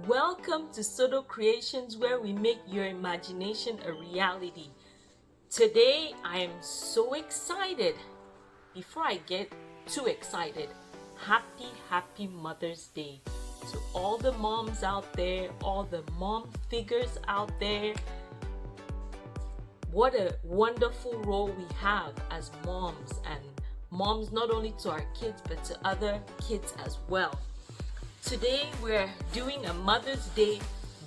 Welcome to Soto Creations, where we make your imagination a reality. Today I am so excited. Before I get too excited, happy Mother's Day to all the moms out there, all the mom figures out there. What a wonderful role we have as moms, and moms not only to our kids but to other kids as well. Today we're doing a Mother's Day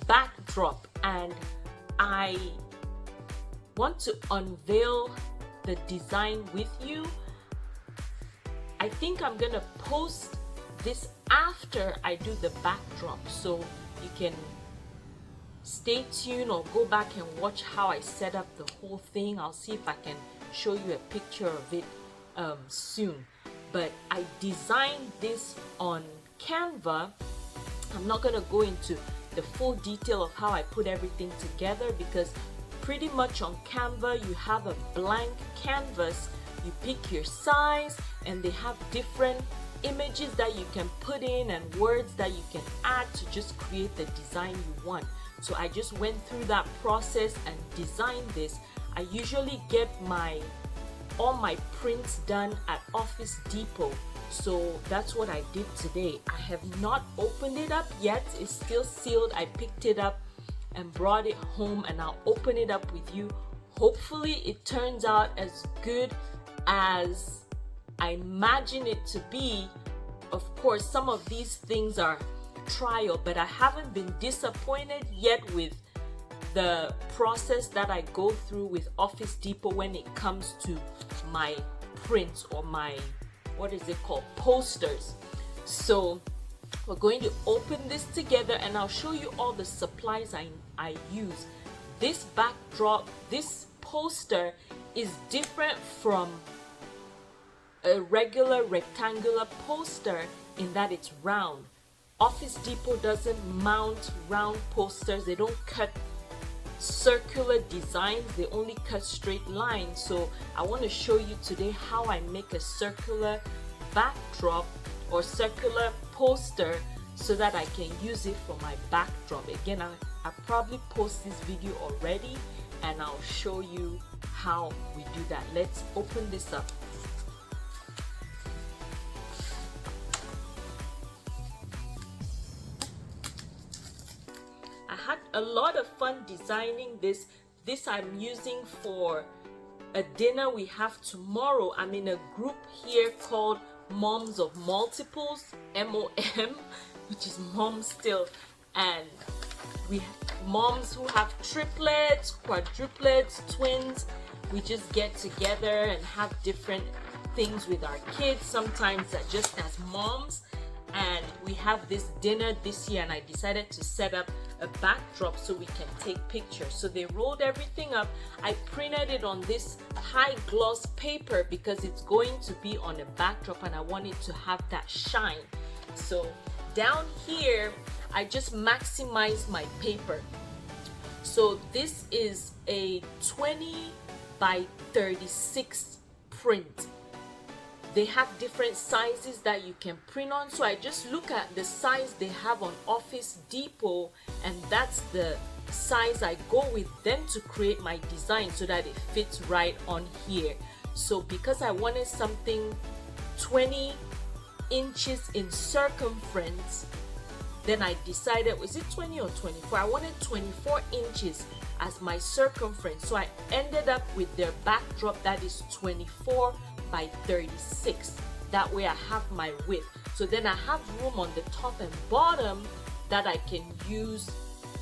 backdrop, and I want to unveil the design with you. I think I'm gonna post this after I do the backdrop, so you can stay tuned or go back and watch how I set up the whole thing. I'll see if I can show you a picture of it soon. But I designed this on Canva. I'm not going to go into the full detail of how I put everything together, because pretty much on Canva you have a blank canvas. You pick your size and they have different images that you can put in and words that you can add to just create the design you want. So I just went through that process and designed this. I usually get all my prints done at Office Depot, so that's what I did today. I have not opened it up yet. It's still sealed. I picked it up and brought it home, and I'll open it up with you. Hopefully it turns out as good as I imagine it to be. Of course, some of these things are trial, but I haven't been disappointed yet with the process that I go through with Office Depot when it comes to my prints or my, what is it called, posters. So we're going to open this together and I'll show you all the supplies I use. This backdrop, this poster is different from a regular rectangular poster in that it's round. Office Depot doesn't mount round posters. They don't cut circular designs, they only cut straight lines. So I want to show you today how I make a circular backdrop or circular poster so that I can use it for my backdrop. Again, I probably post this video already and I'll show you how we do that. Let's open this up. I had a lot of fun designing this. This I'm using for a dinner we have tomorrow. I'm in a group here called Moms of Multiples, MOM, which is mom still, and we have moms who have triplets, quadruplets, twins. We just get together and have different things with our kids, sometimes just as moms. And we have this dinner this year, and I decided to set up a backdrop so we can take pictures. So they rolled everything up. I printed it on this high gloss paper because it's going to be on a backdrop and I want it to have that shine. So down here I just maximized my paper. So this is a 20 by 36 print. They have different sizes that you can print on, so I just look at the size they have on Office Depot, and that's the size I go with them to create my design so that it fits right on here. So because I wanted something 20 inches in circumference, then I decided, was it 20 or 24? I wanted 24 inches as my circumference, so I ended up with their backdrop that is 24 by 36. That way I have my width. So then I have room on the top and bottom that I can use,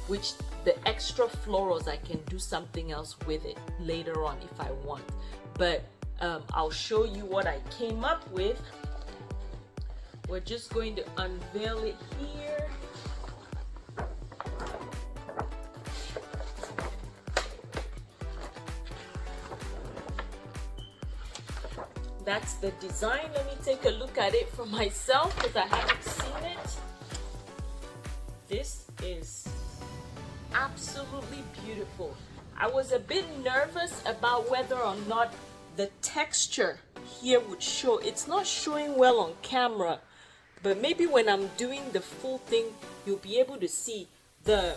which the extra florals I can do something else with it later on if I want. But I'll show you what I came up with. We're just going to unveil it here. That's the design. Let me take a look at it for myself because I haven't seen it. This is absolutely beautiful. I was a bit nervous about whether or not the texture here would show. It's not showing well on camera, but maybe when I'm doing the full thing you'll be able to see the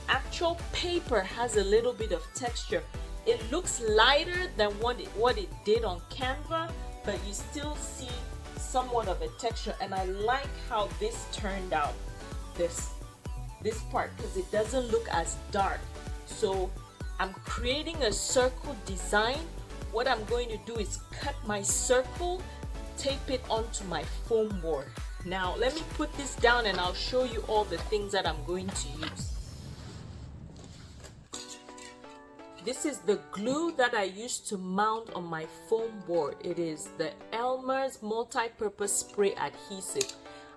actual paper has a little bit of texture. It looks lighter than what it did on Canva, but you still see somewhat of a texture, and I like how this turned out, this part, because it doesn't look as dark. So I'm creating a circle design. What I'm going to do is cut my circle, tape it onto my foam board. Now let me put this down and I'll show you all the things that I'm going to use. This is the glue that I used to mount on my foam board. It is the Elmer's multi-purpose spray adhesive.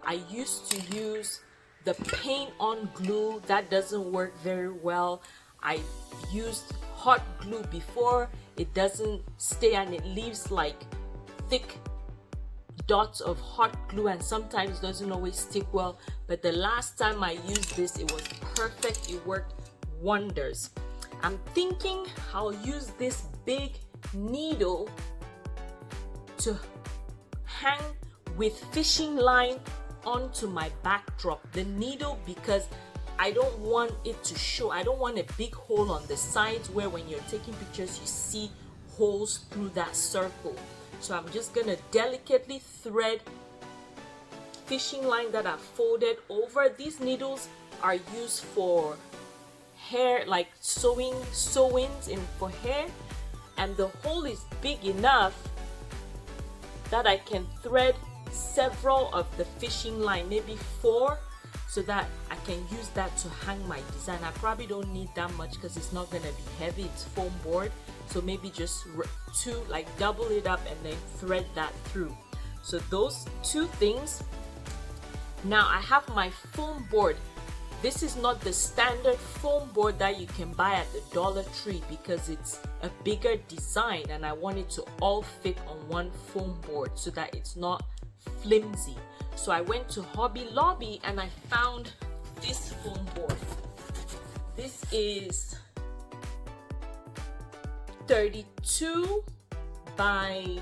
I used to use the paint-on glue. That doesn't work very well. I used hot glue before. It doesn't stay and it leaves like thick dots of hot glue and sometimes doesn't always stick well. But the last time I used this, it was perfect. It worked wonders. I'm thinking I'll use this big needle to hang with fishing line onto my backdrop. The needle, because I don't want it to show. I don't want a big hole on the sides where when you're taking pictures you see holes through that circle. So I'm just gonna delicately thread fishing line that I've folded over. These needles are used for hair, like sew-ins in for hair, and the hole is big enough that I can thread several of the fishing line, maybe 4, so that I can use that to hang my design. I probably don't need that much because it's not going to be heavy, it's foam board, so maybe just 2, like double it up and then thread that through. So those 2 things. Now I have my foam board. This is not the standard foam board that you can buy at the Dollar Tree because it's a bigger design and I want it to all fit on one foam board so that it's not flimsy. So I went to Hobby Lobby and I found this foam board. This is 32 by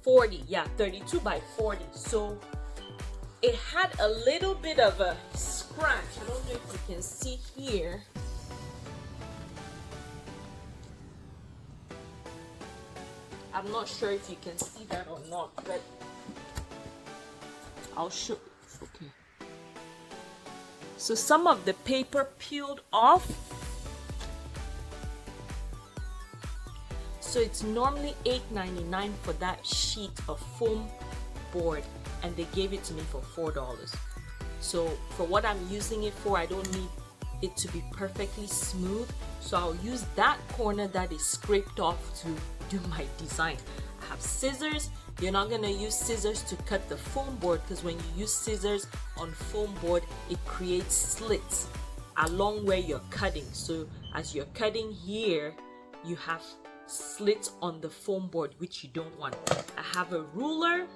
40. Yeah, 32 by 40. So it had a little bit of a scratch. I don't know if you can see here. I'm not sure if you can see that or not, but I'll show. Okay. So some of the paper peeled off. So it's normally $8.99 for that sheet of foam board, and they gave it to me for $4. So for what I'm using it for, I don't need it to be perfectly smooth, so I'll use that corner that is scraped off to do my design. I have scissors. You're not gonna use scissors to cut the foam board because when you use scissors on foam board, it creates slits along where you're cutting. So as you're cutting here, you have slits on the foam board, which you don't want. I have a ruler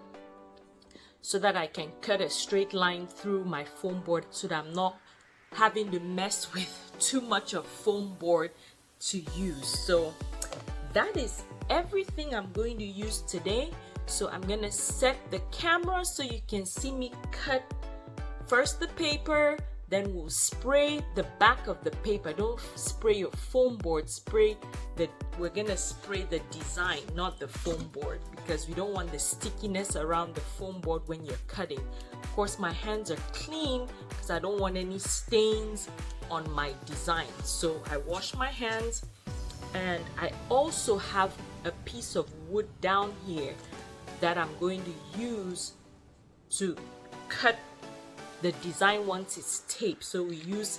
so that I can cut a straight line through my foam board so that I'm not having to mess with too much of foam board to use. So that is everything I'm going to use today. So I'm gonna set the camera so you can see me cut first the paper, then we'll spray the back of the paper. Don't spray your foam board, we're gonna spray the design, not the foam board, because we don't want the stickiness around the foam board when you're cutting. Of course, my hands are clean because I don't want any stains on my design. So I wash my hands, and I also have a piece of wood down here that I'm going to use to cut the design once it's taped. So we use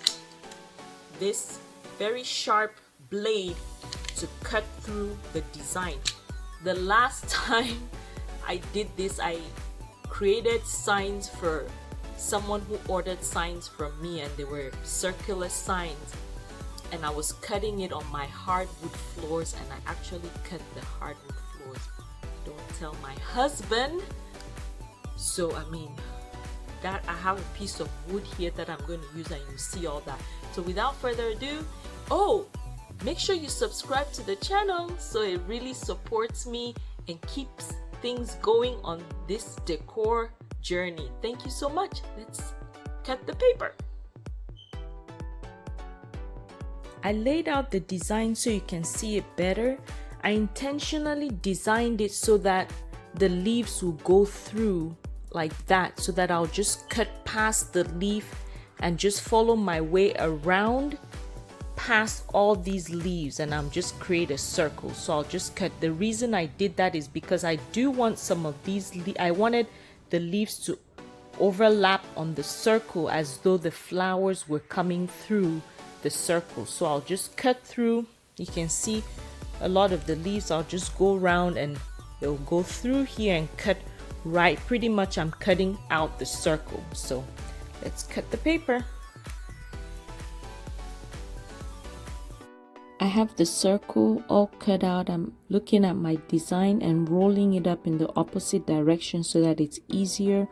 this very sharp blade to cut through the design. The last time I did this, I created signs for someone who ordered signs from me, and they were circular signs, and I was cutting it on my hardwood floors, and I actually cut the hardwood floors. Don't tell my husband. So I mean, that I have a piece of wood here that I'm going to use, and you see all that. So without further ado, make sure you subscribe to the channel so it really supports me and keeps things going on this decor journey. Thank you so much. Let's cut the paper. I laid out the design so you can see it better. I intentionally designed it so that the leaves will go through like that, so that I'll just cut past the leaf and just follow my way around past all these leaves, and I'm just create a circle. So I'll just cut. The reason I did that is because I do want some of these I wanted the leaves to overlap on the circle as though the flowers were coming through the circle. So I'll just cut through. You can see a lot of the leaves. I'll just go around and they'll go through here and cut right. Pretty much I'm cutting out the circle. So let's cut the paper. I have the circle all cut out. I'm looking at my design and rolling it up in the opposite direction so that it's easier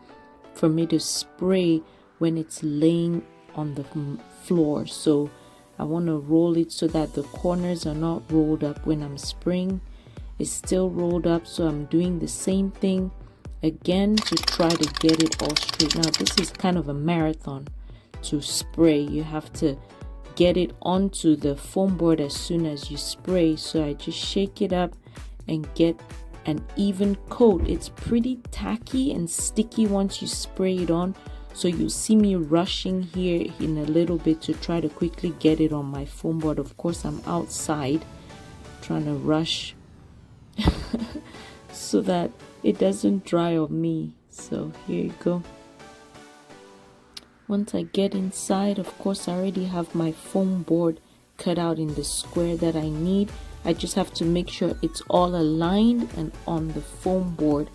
for me to spray when it's laying on the floor. So I want to roll it so that the corners are not rolled up when I'm spraying. It's still rolled up, so I'm doing the same thing again to try to get it all straight. Now this is kind of a marathon to spray. You have to get it onto the foam board as soon as you spray. So I just shake it up and get an even coat. It's pretty tacky and sticky once you spray it on, so you'll see me rushing here in a little bit to try to quickly get it on my foam board. Of course I'm outside trying to rush so that it doesn't dry on me. So here you go. Once I get inside, of course I already have my foam board cut out in the square that I need. I just have to make sure it's all aligned and on the foam board.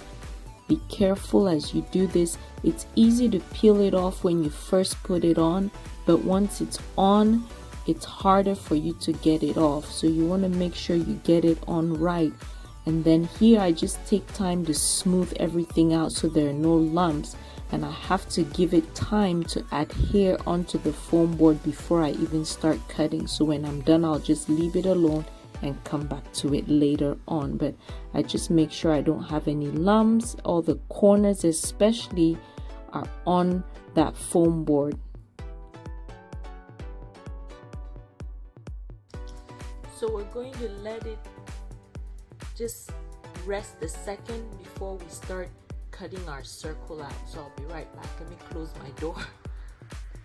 Be careful as you do this. It's easy to peel it off when you first put it on, but once it's on, it's harder for you to get it off. So you want to make sure you get it on right. And then here I just take time to smooth everything out so there are no lumps, and I have to give it time to adhere onto the foam board before I even start cutting. So when I'm done, I'll just leave it alone and come back to it later on. But I just make sure I don't have any lumps. All the corners especially are on that foam board. So we're going to let it just rest a second before we start cutting our circle out. So I'll be right back. Let me close my door.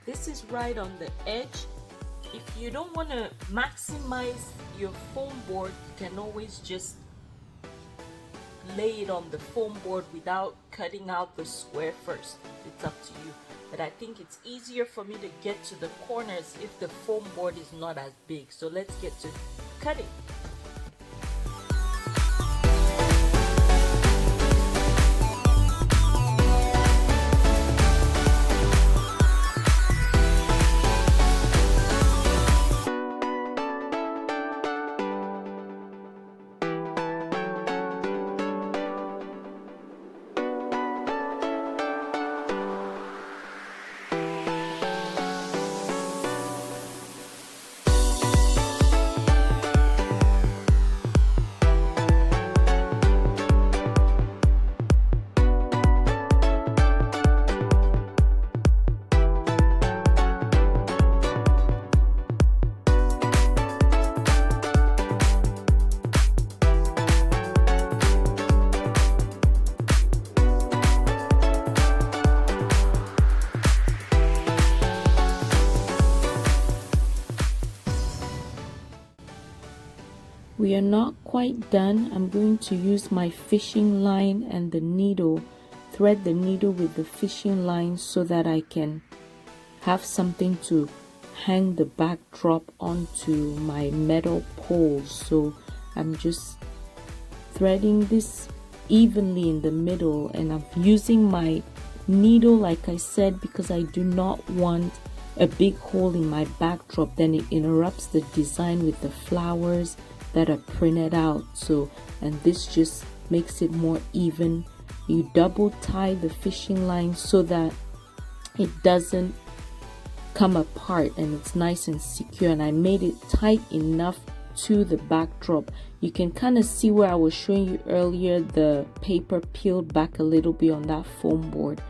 This is right on the edge. If you don't want to maximize your foam board, you can always just lay it on the foam board without cutting out the square first. It's up to you. But I think it's easier for me to get to the corners if the foam board is not as big. So let's get to cutting. We are not quite done. I'm going to use my fishing line and the needle, thread the needle with the fishing line so that I can have something to hang the backdrop onto my metal poles. So I'm just threading this evenly in the middle, and I'm using my needle like I said because I do not want a big hole in my backdrop. Then it interrupts the design with the flowers that are printed out. So, and this just makes it more even. You double tie the fishing line so that it doesn't come apart and it's nice and secure, and I made it tight enough to the backdrop. You can kind of see where I was showing you earlier, the paper peeled back a little bit on that foam board,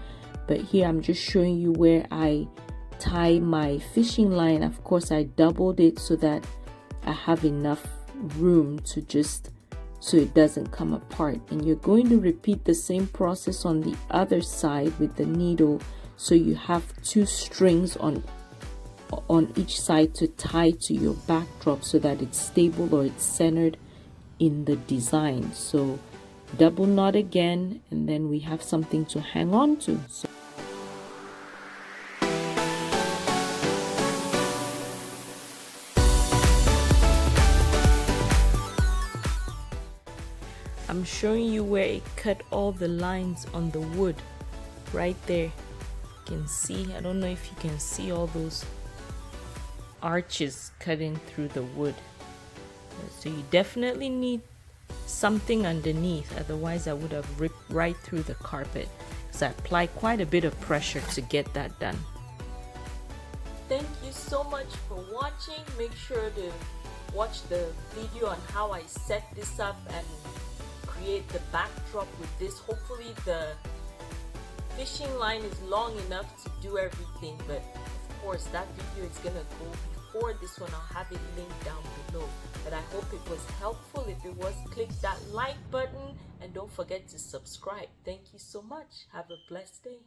but here I'm just showing you where I tie my fishing line. Of course, I doubled it so that I have enough room to just so it doesn't come apart. And you're going to repeat the same process on the other side with the needle, so you have 2 strings on each side to tie to your backdrop so that it's stable or it's centered in the design. So double knot again, and then we have something to hang on to. So I'm showing you where it cut all the lines on the wood right there. You can see, I don't know if you can see all those arches cutting through the wood. So you definitely need something underneath, otherwise I would have ripped right through the carpet, because I applied quite a bit of pressure to get that done. Thank you so much for watching. Make sure to watch the video on how I set this up and create the backdrop with this. Hopefully the fishing line is long enough to do everything, but of course that video is gonna go before this one. I'll have it linked down below. But I hope it was helpful. If it was, click that like button and don't forget to subscribe. Thank you so much. Have a blessed day.